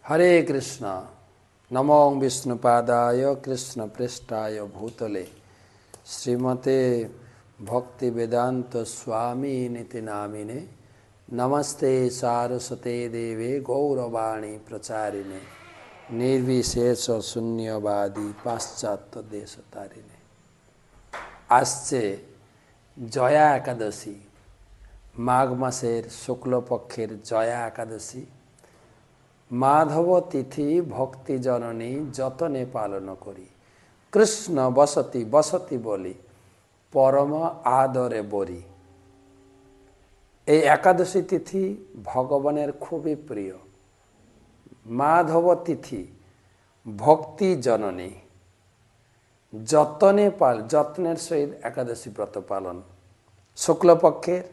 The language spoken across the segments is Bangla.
हरे कृष्ण नमो विष्णुपादाय कृष्ण पृष्ठाय भूतले श्रीमते भक्ति वेदांत स्वामी निति नामिने नमस्ते सारस्वते देवे गौरवाणी प्रचारिणे निर्विशेष शून्यवादी पाश्चात्य देशतारिणे। आसছে জয়া একাদশী, মাঘ মাসের শুক্লপক্ষের জয়া একাদশী। মাধব তিথি ভক্তি জননী যতনে পালন করি, কৃষ্ণ বসতি বসতি বলি পরম আদরে বরি। এই একাদশী তিথি ভগবানের খুবই প্রিয়। মাধব তিথি ভক্তি জননী যত্নের সহিত একাদশী ব্রত পালন। শুক্লপক্ষের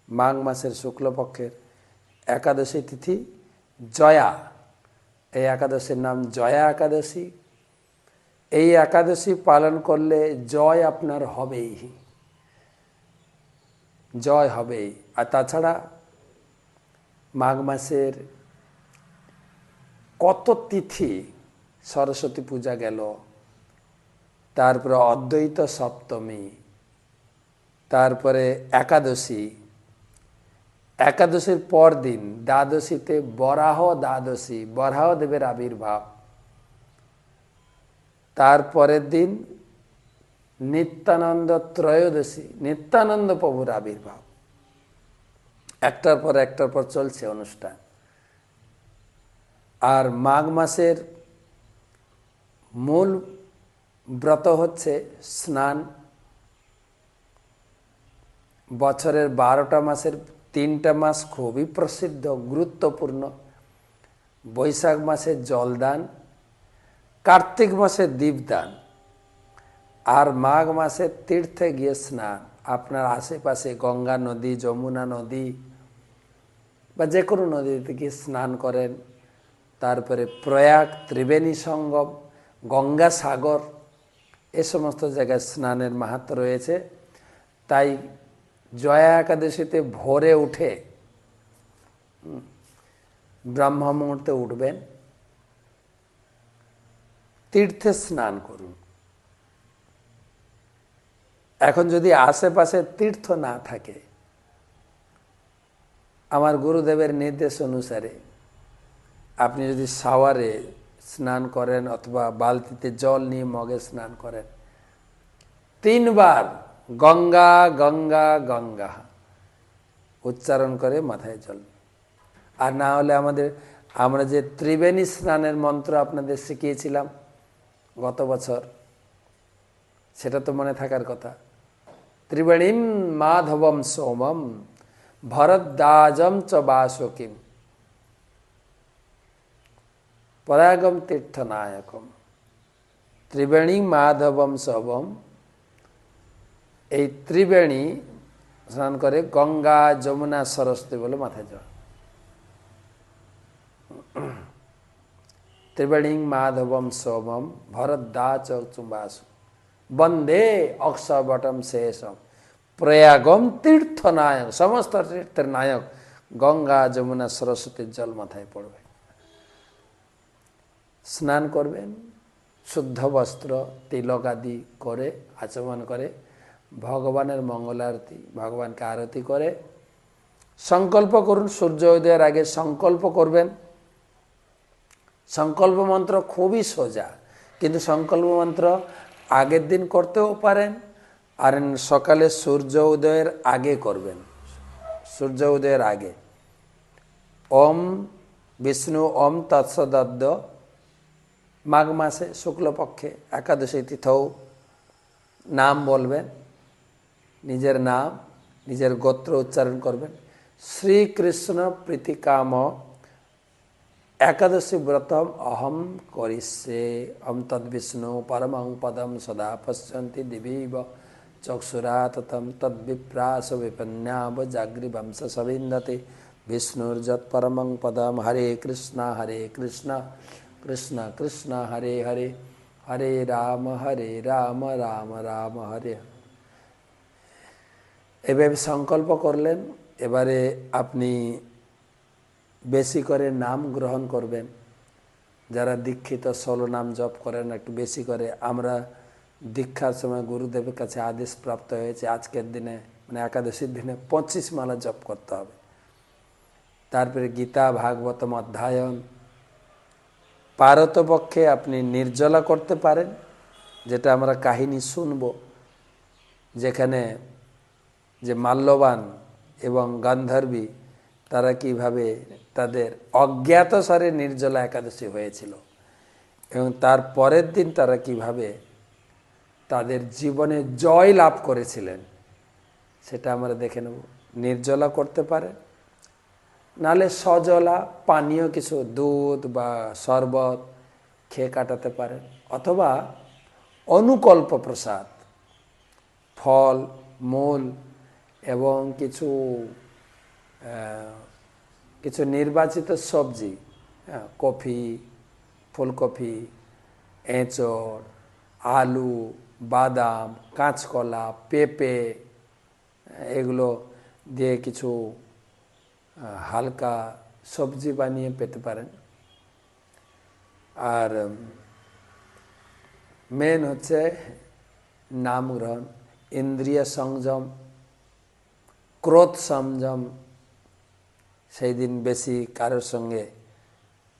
মাঘ মাসের শুক্লপক্ষের একাদশী তিথি জয়া, এই একাদশীর নাম জয়া একাদশী। এই একাদশী পালন করলে জয় আপনার হবেই, জয় হবেই। আর তাছাড়া মাঘ মাসের কত তিথি, সরস্বতী পূজা গেল, তারপরে অদ্বৈত সপ্তমী, তারপরে একাদশী, একাদশীর পর দিন দ্বাদশীতে বরাহ দ্বাদশী, বরাহ দেবের আবির্ভাব, তারপরের দিন নিত্যানন্দ ত্রয়োদশী, নিত্যানন্দ প্রভুর আবির্ভাব। একটার পর চলছে অনুষ্ঠান। আর মাঘ মাসের মূল ব্রত হচ্ছে স্নান। বছরের 12টা মাসের 3টা মাস খুবই প্রসিদ্ধ, গুরুত্বপূর্ণ। বৈশাখ মাসে জলদান, কার্তিক মাসে দীপদান, আর মাঘ মাসে তীর্থে গিয়ে স্নান। আপনার আশেপাশে গঙ্গা নদী, যমুনা নদী বা যে কোনো নদীতে গিয়ে স্নান করেন। তারপরে প্রয়াগ, ত্রিবেণী সঙ্গম, গঙ্গা সাগর, এ সমস্ত জায়গায় স্নানের মাহাত্ম্য রয়েছে। তাই জয়া একাদশীতে ভোরে উঠে ব্রহ্ম মুহূর্তে উঠবেন, তীর্থে স্নান করুন। এখন যদি আশেপাশে তীর্থ না থাকে, আমার গুরুদেবের নির্দেশ অনুসারে আপনি যদি শাওয়ারে স্নান করেন অথবা বালতিতে জল নিয়ে মগে স্নান করেন, 3 বার গঙ্গা গঙ্গা গঙ্গা উচ্চারণ করে মাথায় জল। আর না হলে আমরা যে ত্রিবেণী স্নানের মন্ত্র আপনাদের শিখিয়েছিলাম গত বছর, সেটা তো মনে থাকার কথা। ত্রিবেণীম মাধবম সোমম ভরদ্বাজম চ বাসকিম পরাগম তীর্থনায়কম। ত্রিবেণী মাধবম সোমম, এই ত্রিবেণী স্নান করে গঙ্গা যমুনা সরস্বতী বলে মাথায় জল। ত্রিবেণী মাধবম সোমম ভরদ্বাজ চুম্বাস বন্দে অক্ষবটম শেষম প্রয়াগম তীর্থনায়ক। সমস্ত তীর্থের নায়ক গঙ্গা যমুনা সরস্বতীর জল মাথায় পড়বে। স্নান করবেন, শুদ্ধ বস্ত্র তিলক আদি করে আচমন করে ভগবানের মঙ্গলারতি, ভগবানকে আরতি করে সংকল্প করুন। সূর্য উদয়ের আগে সংকল্প করবেন। সংকল্প মন্ত্র খুবই সোজা, কিন্তু সংকল্প মন্ত্র আগের দিন করতেও পারেন, আর সকালে সূর্য উদয়ের আগে করবেন। সূর্য উদয়ের আগে ওম বিষ্ণু ওম তৎসদ্য। মাঘ মাসে শুক্লপক্ষে একাদশী তিথৌ নাম বলবেন, নিজের নাম, নিজের গোত্র উচ্চারণ করবেন। শ্রীকৃষ্ণ প্রীতিকাম একাদশী ব্রতম অহম করিষ্যে অম তদ্বিষ্ণু পরমং পদম সদা পশ্যন্তি দিবীব চক্ষুরা ততম তদ্বিপ্রাস বিপন্যাব জাগ্রীবংশ সবিন্দতে বিষ্ণুর্যৎ পরমং পদম। হরে কৃষ্ণ কৃষ্ণ কৃষ্ণ হরে হরে, হরে রাম রাম রাম হরে। এভাবে সংকল্প করলেন। এবারে আপনি বেশি করে নাম গ্রহণ করবেন। যারা দীক্ষিত 16 নাম জপ করেন, একটু বেশি করে। আমরা দীক্ষার সময় গুরুদেবের কাছে আদেশ প্রাপ্ত হয়েছে আজকের দিনে, মানে একাদশীর দিনে 25 মালা জপ করতে হবে। তারপরে গীতা ভাগবতম অধ্যয়ন। পারতপক্ষে আপনি নির্জলা করতে পারেন, যেটা আমরা কাহিনী শুনব, যেখানে যে মাল্যবান এবং গান্ধর্বী তারা কিভাবে তাদের অজ্ঞাতসারে নির্জলা একাদশী হয়েছিল এবং তার পরের দিন তারা কিভাবে তাদের জীবনে জয় লাভ করেছিলেন, সেটা আমরা দেখে নেব। নির্জলা করতে পারে, নালে সজলা পানীয় কিছু দুধ বা শরবত খেয়ে কাটাতে পারেন, অথবা অনুকল্প প্রসাদ, ফল মূল এবং কিছু কিছু নির্বাচিত সবজি, কফি, ফুলকপি, এঁচড়, আলু, বাদাম, কাঁচকলা, পেঁপে, এগুলো দিয়ে কিছু হালকা সবজি বানিয়ে পেতে পারেন। আর মেন হচ্ছে নাম গ্রহণ, ইন্দ্রিয় সংযম, ক্রোধ সংযম। সেই দিন বেশি কারোর সঙ্গে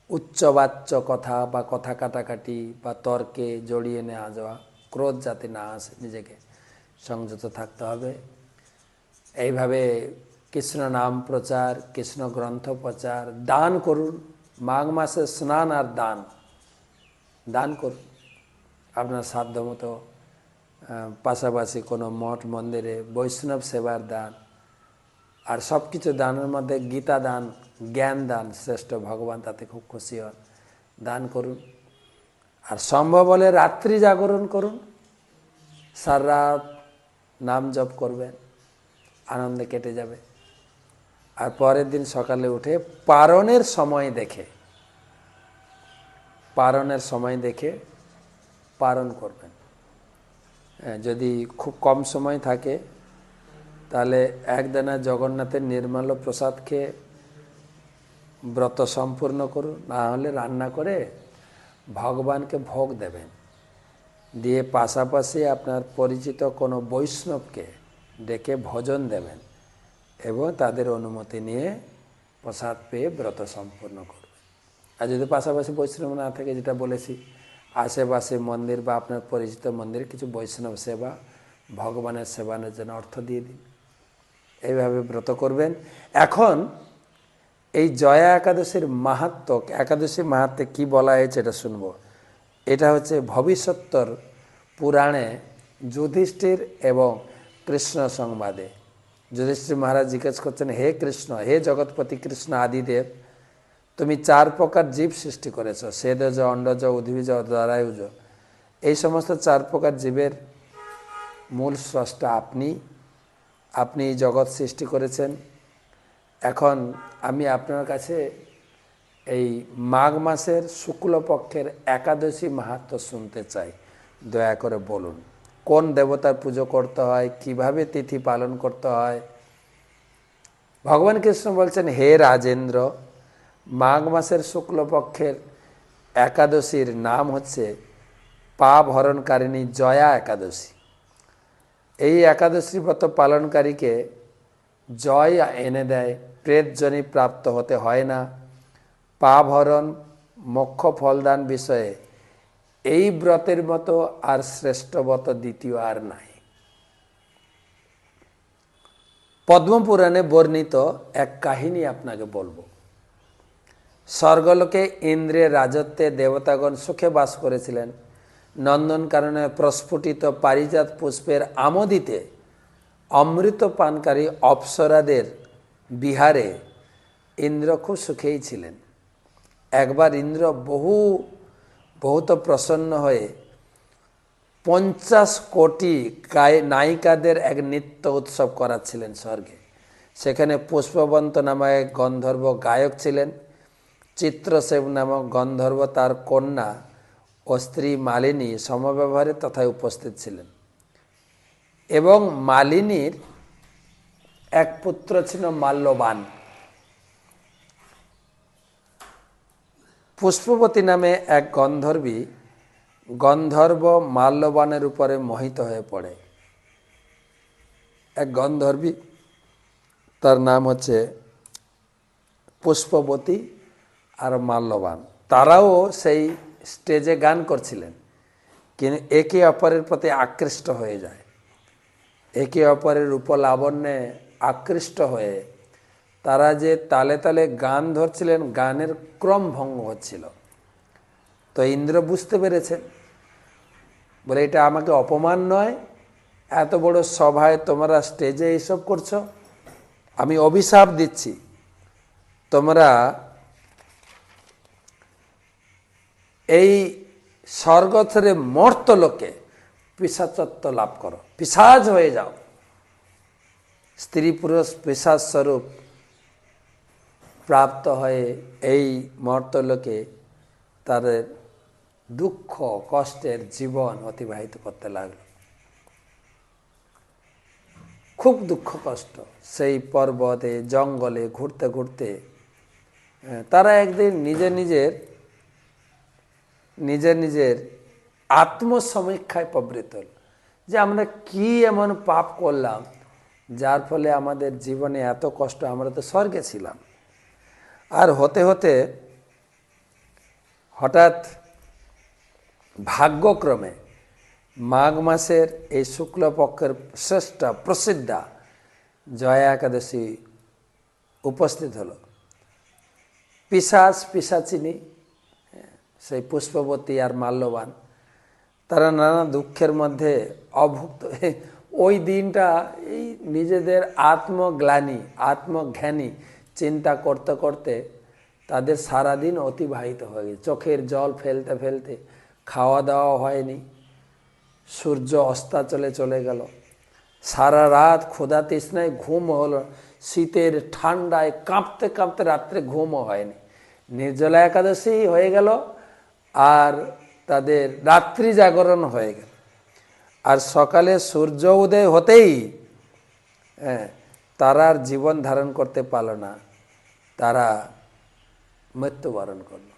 উচ্চবাচ্য কথা বা কথা কাটাকাটি বা তর্কে জড়িয়ে নেওয়া যাওয়া, ক্রোধ যাতে না আসে, নিজেকে সংযত থাকতে হবে। এইভাবে কৃষ্ণ নাম প্রচার, কৃষ্ণ গ্রন্থ প্রচার, দান করুন। মাঘ মাসে স্নান আর দান, দান করুন আপনার সাধ্যমতো। পাশাপাশি কোনো মঠ মন্দিরে বৈষ্ণব সেবার দান, আর সব কিছু দানের মধ্যে গীতা দান, জ্ঞান দান শ্রেষ্ঠ, ভগবান তাতে খুব খুশি হন। দান করুন। আর সম্ভব হলে রাত্রি জাগরণ করুন, সারা রাত নাম জপ করবেন, আনন্দে কেটে যাবে। আর পরের দিন সকালে উঠে পারণের সময় দেখে, পারণের সময় দেখে পারণ করবেন। যদি খুব কম সময় থাকে তাহলে একদানা জগন্নাথের নির্মল প্রসাদ খেয়ে ব্রত সম্পূর্ণ করুন, না হলে রান্না করে ভগবানকে ভোগ দেবেন, দিয়ে পাশাপাশি আপনার পরিচিত কোনো বৈষ্ণবকে ডেকে ভোজন দেবেন এবং তাদের অনুমতি নিয়ে প্রসাদ পেয়ে ব্রত সম্পূর্ণ করবেন। আর যদি পাশাপাশি বৈষ্ণব না থাকে, যেটা বলেছি, আশেপাশে মন্দির বা আপনার পরিচিত মন্দিরে কিছু বৈষ্ণব সেবা, ভগবানের সেবানের জন্য অর্থ দিয়ে দিন। এইভাবে ব্রত করবেন। এখন এই জয়া একাদশীর মাহাত্ম্য, একাদশীর মাহাত্ম্যে কী বলা হয়েছে এটা শুনবো। এটা হচ্ছে ভবিষ্যত্তর পুরাণে যুধিষ্ঠির এবং কৃষ্ণ সংবাদে। যুধিষ্ঠির মহারাজ জিজ্ঞেস করছেন, হে কৃষ্ণ, হে জগৎপতি কৃষ্ণ আদিদেব, তুমি 4 প্রকার জীব সৃষ্টি করেছ, সেদজ, অন্ডজ, উদ্ভিজ, জরায়ুজ। এই সমস্ত 4 প্রকার জীবের মূল স্রষ্টা আপনি, আপনি জগৎ সৃষ্টি করেছেন। এখন আমি আপনার কাছে এই মাঘ মাসের শুক্লপক্ষের একাদশী মাহাত্ম্য শুনতে চাই, দয়া করে বলুন। কোন দেবতার পুজো করতে হয়, কিভাবে তিথি পালন করতে হয়। ভগবান কৃষ্ণ বলছেন, হে রাজেন্দ্র, মাঘ মাসের শুক্লপক্ষের একাদশীর নাম হচ্ছে পাপ হরণকারিণী জয়া একাদশী। এই একাদশী ব্রত পালনকারীকে জয় এনে দেয়, প্রেতজনি প্রাপ্ত হতে হয় না, পাপ হরণ, মোক্ষ ফলদান বিষয়ে এই ব্রতের মতো আর শ্রেষ্ঠ ব্রত দ্বিতীয় আর নাই। পদ্মপুরাণে বর্ণিত এক কাহিনী আপনাকে বলবো। স্বর্গলোকে ইন্দ্রের রাজত্বে দেবতাগণ সুখে বাস করেছিলেন। নন্দনকাননে প্রস্ফুটিত পারিজাত পুষ্পের আমোদিতে অমৃত পানকারী অপ্সরাদের বিহারে ইন্দ্র খুব সুখেই ছিলেন। একবার ইন্দ্র বহুত প্রসন্ন হয়ে 50 কোটি নায়িকাদের এক নৃত্য উৎসব করাচ্ছিলেন স্বর্গে। সেখানে পুষ্পবন্ত নামক এক গন্ধর্ব গায়ক ছিলেন। চিত্রসেব নামক গন্ধর্ব তার কন্যা ও স্ত্রী মালিনী সমব্যবহারে তথায় উপস্থিত ছিলেন। এবং মালিনীর এক পুত্র ছিল মাল্যবান। পুষ্পবতী নামে এক গন্ধর্বী গন্ধর্ব মাল্যবানের উপরে মোহিত হয়ে পড়ে। এক গন্ধর্বী, তার নাম হচ্ছে পুষ্পবতী আর মাল্যবান, তারাও সেই স্টেজে গান করছিলেন, কিন্তু একে অপরের প্রতি আকৃষ্ট হয়ে যায়। একে অপরের রূপলাবণ্যে আকৃষ্ট হয়ে তারা যে তালে তালে গান ধরছিলেন, গানের ক্রম ভঙ্গ হচ্ছিল। তো ইন্দ্র বুঝতে পেরেছেন, বলে এটা আমাকে অপমান নয়, এত বড় সভায় তোমরা স্টেজে এইসব করছো, আমি অভিশাপ দিচ্ছি, তোমরা এই স্বর্গ থেকে মর্তলোকে পিশাচত্ব লাভ করো, পিশাচ হয়ে যাও, স্ত্রী পুরুষ পিশাচ স্বরূপ প্রাপ্ত হয়ে এই মর্তলোকে তাদের দুঃখ কষ্টের জীবন অতিবাহিত করতে লাগলো। খুব দুঃখ কষ্ট, সেই পর্বতে জঙ্গলে ঘুরতে ঘুরতে তারা একদিন নিজের নিজের আত্মসমীক্ষায় প্রবৃত্ত হল, যে আমরা কি এমন পাপ করলাম যার ফলে আমাদের জীবনে এত কষ্ট, আমরা তো স্বর্গে ছিলাম। আর হতে হতে হঠাৎ ভাগ্যক্রমে মাঘ মাসের এই শুক্লপক্ষের শ্রেষ্ঠ প্রসিদ্ধা জয়া একাদশী উপস্থিত হলো। পিশাচিনী সেই পুষ্পবতী আর মাল্যবান, তারা নানা দুঃখের মধ্যে অভুক্ত। ওই দিনটা এই নিজেদের আত্মগ্লানি আত্মজ্ঞানী চিন্তা করতে করতে তাদের সারাদিন অতিবাহিত হয়ে গেছে, চোখের জল ফেলতে ফেলতে, খাওয়া দাওয়া হয়নি, সূর্য অস্তাচলে চলে গেল, সারা রাত ক্ষুধা তৃষ্ণায় ঘুম হলো, শীতের ঠান্ডায় কাঁপতে কাঁপতে রাত্রে ঘুমও হয়নি। নির্জলা একাদশী হয়ে গেল আর তাদের রাত্রি জাগরণ হয়ে গেল। আর সকালে সূর্য উদয় হতেই তারা আর জীবন ধারণ করতে পারল না, তারা মৃত্যুবরণ করল।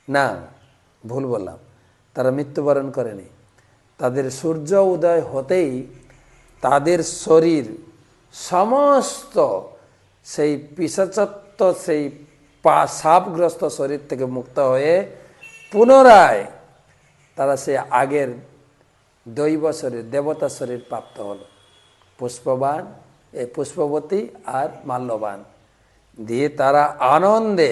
না, ভুল বললাম, তারা মৃত্যুবরণ করেনি। তাদের সূর্য উদয় হতেই তাদের শরীর সমস্ত সেই পিশাচত্ব, সেই সাপগ্রস্ত শরীর থেকে মুক্ত হয়ে পুনরায় তারা সে আগের দৈব শরীর, দেবতা শরীর প্রাপ্ত হলো। পুষ্পবতী আর মাল্যবান দিয়ে তারা আনন্দে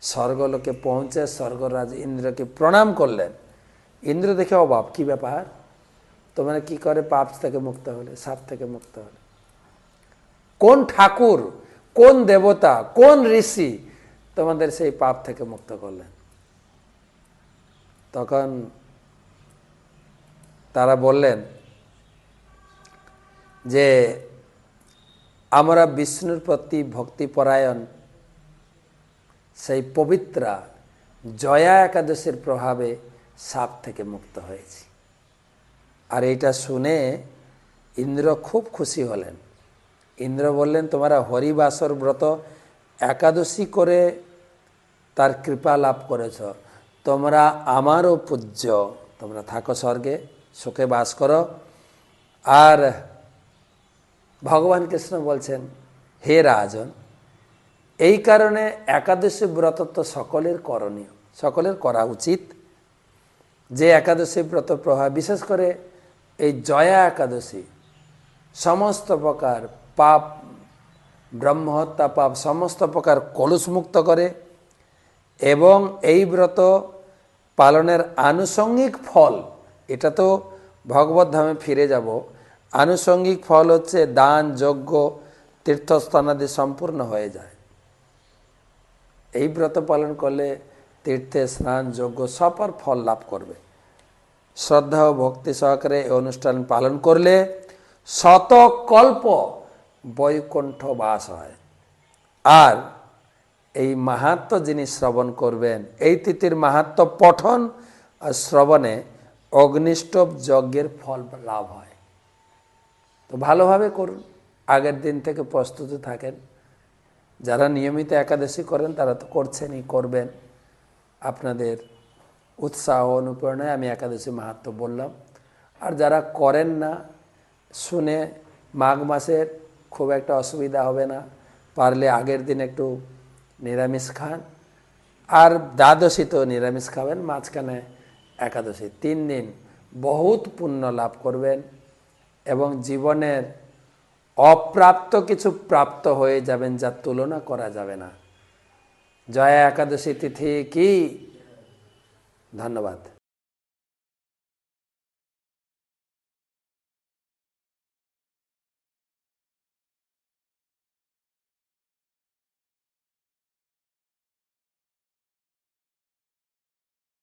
স্বর্গলোকে পৌঁছে স্বর্গরাজ ইন্দ্রকে প্রণাম করলেন। ইন্দ্র দেখে অবাক, কি ব্যাপার, তোমরা কি করে পাপ থেকে মুক্ত হলে, সাপ থেকে মুক্ত হলে? কোন ঠাকুর, কোন দেবতা, কোন ঋষি তোমাদের সেই পাপ থেকে মুক্ত করলেন? তখন তারা বললেন যে আমরা বিষ্ণুর প্রতি ভক্তিপরায়ণ সেই পবিত্রা জয়া একাদশীর প্রভাবে সাপ থেকে মুক্ত হয়েছি। আর এটা শুনে ইন্দ্র খুব খুশি হলেন। ইন্দ্র বললেন, তোমরা হরিবাসর ব্রত একাদশী করে তার কৃপা লাভ করেছ, তোমরা আমারও পূজ্য, তোমরা থাকো স্বর্গে, সুখে বাস করো। আর ভগবান কৃষ্ণ বলছেন, হে রাজন, এই কারণে একাদশী ব্রত তো সকলের করণীয়, সকলের করা উচিত। যে একাদশী ব্রত প্রভাব, বিশেষ করে এই জয়া একাদশী সমস্ত প্রকার পাপ, ব্রহ্মহত্যা পাপ সমস্ত প্রকার কলুষমুক্ত করে, এবং এই ব্রত পালনের আনুষঙ্গিক ফল, এটা তো ভগবত ধামে ফিরে যাব, আনুষঙ্গিক ফল হচ্ছে দান, যজ্ঞ, তীর্থস্থানাদি সম্পূর্ণ হয়ে যায়। এই ব্রত পালন করলে তীর্থে স্নান, যজ্ঞ সবার ফল লাভ করবে। শ্রদ্ধা ও ভক্তি সহকারে এই অনুষ্ঠান পালন করলে শতকল্প বৈকুণ্ঠ বাস হয়। আর এই মাহাত্ম্য যিনি শ্রবণ করবেন, এই তিথির মাহাত্ম্য পঠন আর শ্রবণে অগ্নিষ্ঠব যজ্ঞের ফল লাভ হয়। তো ভালোভাবে করুন, আগের দিন থেকে প্রস্তুত থাকেন, যারা নিয়মিত একাদশী করেন তারা তো করছেনই, করবেন। আপনাদের উৎসাহ অনুপ্রেরণায় আমি একাদশী মাহাত্ম্য বললাম। আর যারা করেন না, শুনে মাঘ মাসের খুব একটা অসুবিধা হবে না, পারলে আগের দিন একটু নিরামিষ খান, আর দ্বাদশী তো নিরামিষ খাবেন, মাঝখানে একাদশী, 3 দিন বহুত পুণ্য লাভ করবেন এবং জীবনের অপ্রাপ্ত কিছু প্রাপ্ত হয়ে যাবেন, যার তুলনা করা যাবে না। জয়া একাদশী তিথি কি। ধন্যবাদ।